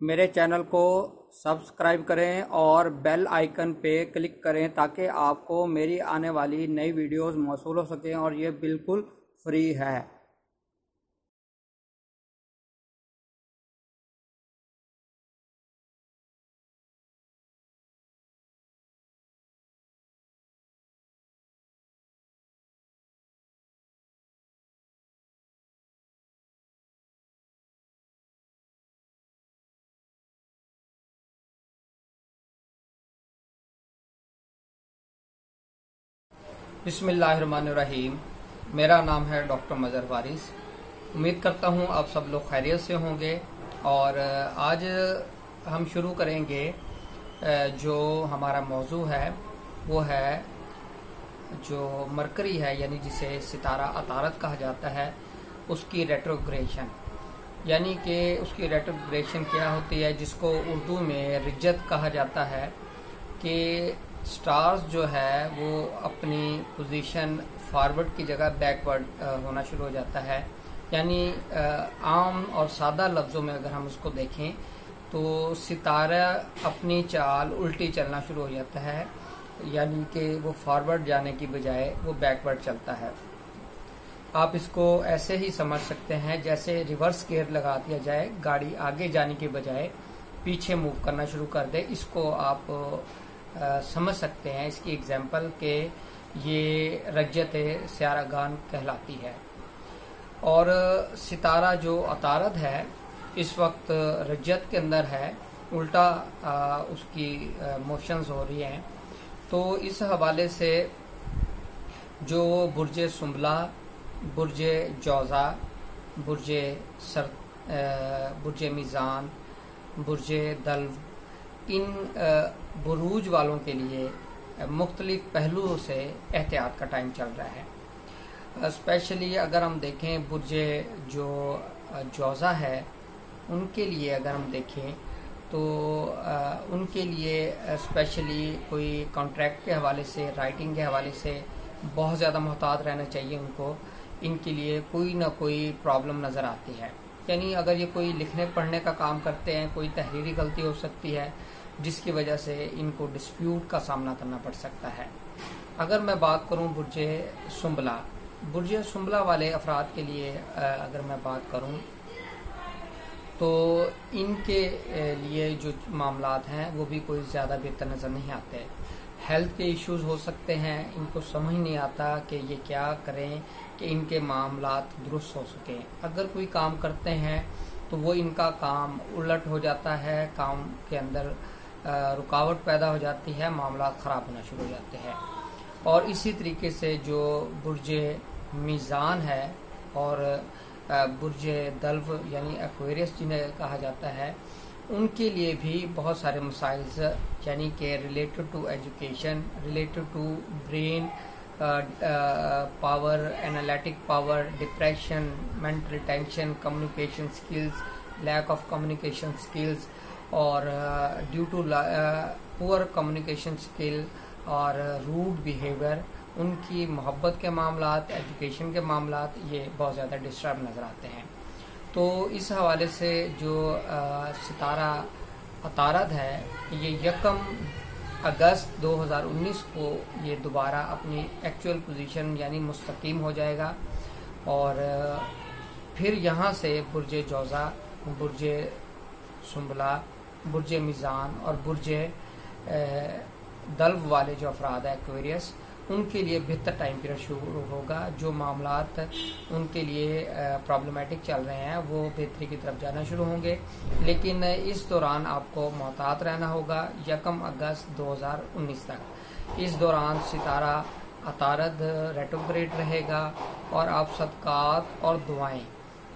मेरे चैनल को सब्सक्राइब करें और बेल आइकन पे क्लिक करें ताकि आपको मेरी आने वाली नई वीडियोस मौसूल हो सकें और ये बिल्कुल फ्री है। बिस्मिल्लाहिर्रहमानिर्रहीम। मेरा नाम है डॉक्टर मजहर वारिस। उम्मीद करता हूँ आप सब लोग खैरियत से होंगे। और आज हम शुरू करेंगे जो हमारा मौजू है वो है जो मरकरी है, यानी जिसे सितारा अतारत कहा जाता है, उसकी रेट्रोग्रेशन। यानी कि उसकी रेट्रोग्रेशन क्या होती है, जिसको उर्दू में रिज्जत कहा जाता है कि स्टार्स जो है वो अपनी पोजीशन फॉरवर्ड की जगह बैकवर्ड होना शुरू हो जाता है। यानी आम और सादा लफ्ज़ों में अगर हम उसको देखें तो सितारा अपनी चाल उल्टी चलना शुरू हो जाता है, यानी कि वो फॉरवर्ड जाने की बजाय वो बैकवर्ड चलता है। आप इसको ऐसे ही समझ सकते हैं जैसे रिवर्स गियर लगा दिया जाए, गाड़ी आगे जाने की बजाय पीछे मूव करना शुरू कर दे। इसको आप समझ सकते हैं इसकी एग्जाम्पल के ये रज्जत स्यारागान कहलाती है। और सितारा जो अतारद है इस वक्त रज्जत के अंदर है, उल्टा उसकी मोशंस हो रही हैं। तो इस हवाले से जो बुर्ज सुंबला, बुर्ज जौजा, बुर्ज मीज़ान, बुर्ज दल्व, इन बुरूज वालों के लिए मुख्तलिफ पहलुओं से एहतियात का टाइम चल रहा है। स्पेशली अगर हम देखें बुर्ज जो जौज़ा है उनके लिए अगर हम देखें तो उनके लिए स्पेशली कोई कॉन्ट्रैक्ट के हवाले से, राइटिंग के हवाले से बहुत ज़्यादा मोहतात रहना चाहिए उनको। इनके लिए कोई ना कोई प्रॉब्लम नज़र आती है। यानी अगर ये कोई लिखने पढ़ने का काम करते हैं, कोई तहरीरी गलती हो सकती है जिसकी वजह से इनको डिस्प्यूट का सामना करना पड़ सकता है। अगर मैं बात करूं बुर्ज सुंबला वाले अफराद के लिए अगर मैं बात करूं तो इनके लिए जो मामलात हैं वो भी कोई ज़्यादा बेहतर नज़र नहीं आते। हेल्थ के इश्यूज हो सकते हैं, इनको समझ नहीं आता कि ये क्या करें कि इनके मामलात दुरुस्त हो सकें। अगर कोई काम करते हैं तो वो इनका काम उलट हो जाता है, काम के अंदर रुकावट पैदा हो जाती है, मामला ख़राब होना शुरू हो जाते हैं। और इसी तरीके से जो बुर्ज मीज़ान है और बुर्ज दल्व यानी एक्वेरियस जिन्हें कहा जाता है, उनके लिए भी बहुत सारे मसाइल्स यानी कि related to education, related to brain power, analytic power, depression, mental tension, communication skills, lack of communication skills और due to poor communication skill और रूड बिहेवियर, उनकी मोहब्बत के मामलात, एजुकेशन के मामलात ये बहुत ज़्यादा डिस्टर्ब नज़र आते हैं। तो इस हवाले से जो सितारा अतारद है ये 1 अगस्त 2019 को ये दोबारा अपनी एक्चुअल पोजीशन यानी मुस्तकीम हो जाएगा। और फिर यहाँ से बुर्ज जौज़ा, बुर्ज सुंबला, बुर्ज मीज़ान और बुर्ज दल्व वाले जो अफराद है एक्वेरियस, उनके लिए बेहतर टाइम पीरियड शुरू होगा। जो मामलात उनके लिए प्रॉब्लमेटिक चल रहे हैं वो बेहतरी की तरफ जाना शुरू होंगे। लेकिन इस दौरान आपको मोहतात रहना होगा 1 अगस्त 2019 तक। इस दौरान सितारा अतारद रेट्रोग्रेड रहेगा और आप सदकात और दुआएं,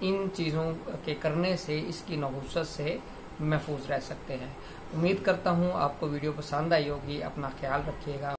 इन चीज़ों के करने से इसकी नहुसत से महफूज रह सकते हैं। उम्मीद करता हूँ आपको वीडियो पसंद आई होगी। अपना ख्याल रखिएगा।